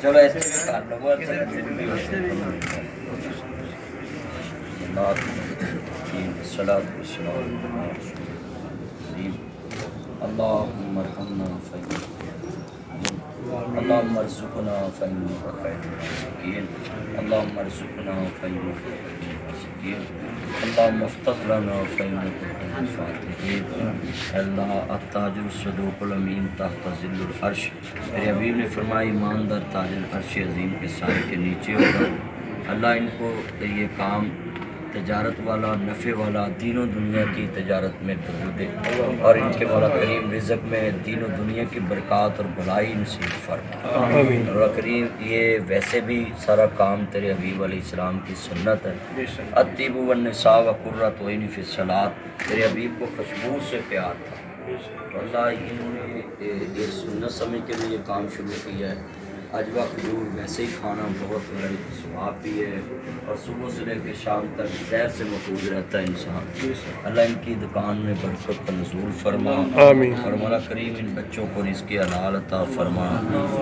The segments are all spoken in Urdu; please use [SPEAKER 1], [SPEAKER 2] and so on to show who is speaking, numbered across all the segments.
[SPEAKER 1] چلو ایسے اللهم ارحمنا اللهم ارزقنا فإنك خير الرازقين اللهم ارزقنا فإنك خير الرازقين اللهم افتح لنا فإنك خير الفاتحين اللہ التاج الصدوق الامین تحت ظل العرش، میرے حبیب نے فرمایا ایماندار تاج العرش عظیم کے سائے کے نیچے ہوگا۔ اللہ ان کو یہ کام تجارت والا، نفع والا، دین و دنیا کی تجارت میں قبول دے، اور ان کے مولا کریم رزق میں دین و دنیا کی برکات اور بھلائی نصیب فرما۔ مولا کریم یہ ویسے بھی سارا کام تیرے حبیب علیہ السلام کی سنت ہے، الطیب والنساء وقرۃ عین فی الصلاۃ، تیرے حبیب کو خوشبو سے پیار تھا۔ اللہ انہوں نے یہ سنت سمجھ کے لیے یہ کام شروع کیا ہے۔ اجوا کھجور ویسے ہی کھانا بہت بڑا ثواب بھی ہے، اور صبح سے لے کے شام تک زہر سے محفوظ رہتا ہے انسان۔ اللہ ان کی دکان میں برکت کا نزول فرما، اور مولا کریم ان بچوں کو رزق حلال عطا فرما،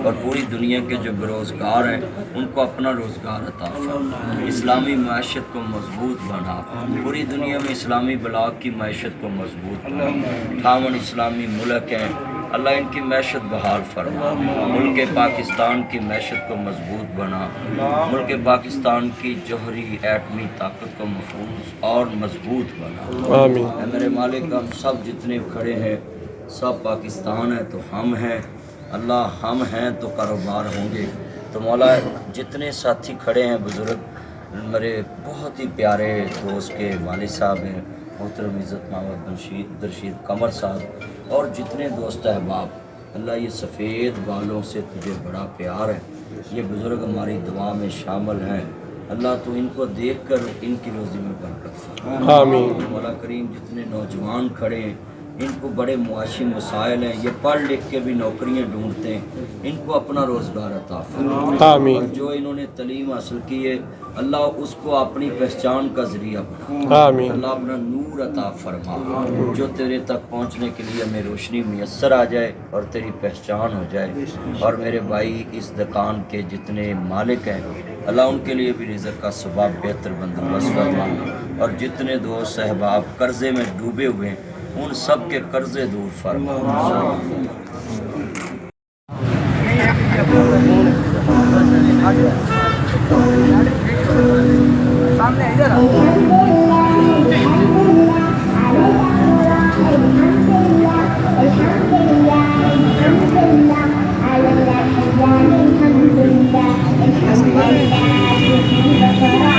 [SPEAKER 1] اور پوری دنیا کے جو بے روزگار ہیں ان کو اپنا روزگار عطا فرما، اسلامی معیشت کو مضبوط بنا، پوری دنیا میں اسلامی بلاغ کی معیشت کو مضبوط بنا۔ 58 اسلامی ملک ہیں، اللہ ان کی معیشت بحال فرما، ملک پاکستان کی معیشت کو مضبوط بنا، ملک پاکستان کی جوہری ایٹمی طاقت کو محفوظ اور مضبوط بنا۔ آمین۔ اے میرے مالک، ہم سب جتنے کھڑے ہیں سب پاکستان ہے تو ہم ہیں، اللہ ہم ہیں تو کاروبار ہوں گے۔ تو مولا جتنے ساتھی کھڑے ہیں بزرگ، میرے بہت ہی پیارے دوست کے والد صاحب ہیں محترم عزت محمد درشید قمر صاحب، اور جتنے دوست احباب، اللہ یہ سفید بالوں سے تجھے بڑا پیار ہے، یہ بزرگ ہماری دعا میں شامل ہیں، اللہ تو ان کو دیکھ کر ان کی روزی میں برکت فرما۔ آمین۔ مولا کریم جتنے نوجوان کھڑے ہیں ان کو بڑے معاشی مسائل ہیں، یہ پڑھ لکھ کے بھی نوکریاں ڈھونڈتے ہیں، ان کو اپنا روزگار عطا فرما۔ آمین۔ اور جو انہوں نے تعلیم حاصل کی ہے اللہ اس کو اپنی پہچان کا ذریعہ بنا۔ آمین۔ اللہ اپنا نور عطا فرما، جو تیرے تک پہنچنے کے لیے ہمیں روشنی میسر آ جائے اور تیری پہچان ہو جائے۔ اور میرے بھائی اس دکان کے جتنے مالک ہیں اللہ ان کے لیے بھی رزق کا ثواب بہتر بندوبست فرما، اور جتنے دوست احباب قرضے میں ڈوبے ہوئے ہیں ان سب کے قرضے دور فرما۔
[SPEAKER 2] سامنے ادھر الحمد لله